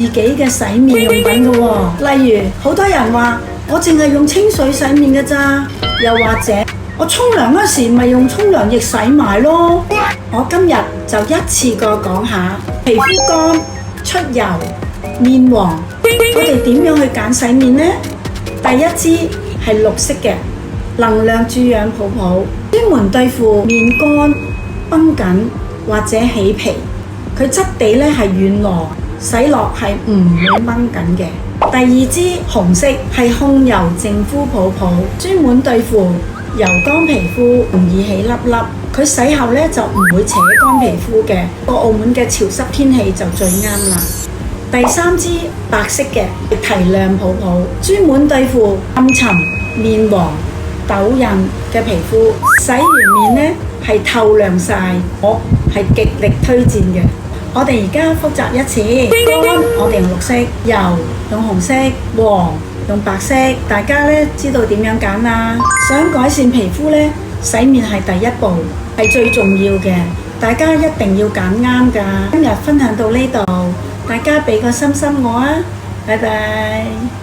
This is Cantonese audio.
自己嘅洗面用品嘅喎。例如好多人話我淨係用清水洗面嘅咋，又或者我沖涼嗰時咪用沖涼液洗埋咯。我今日就一次過講下皮膚乾、出油、面黃，我哋點樣去揀洗面呢？第一支係綠色嘅能量滋養泡泡，專門對付面乾、繃緊或者起皮。佢質地咧係軟糯，洗落係唔會繃緊嘅。第二支紅色係控油淨膚泡泡，專門對付油乾皮膚容易起粒粒。佢洗後咧就唔會扯乾皮膚嘅。個澳門嘅潮濕天氣就最啱啦。第三支白色嘅提亮泡泡，專門對付暗沉、面黃、痘印嘅皮膚。洗完面咧係透亮晒，我係極力推薦嘅。我哋而家複習一次，乾我哋用綠色，油用紅色，黃用白色。大家咧知道點樣揀啦？想改善皮膚咧，洗面係第一步，係最重要嘅。大家一定要揀啱㗎。今日分享到呢度，大家俾個心心我啊，拜拜。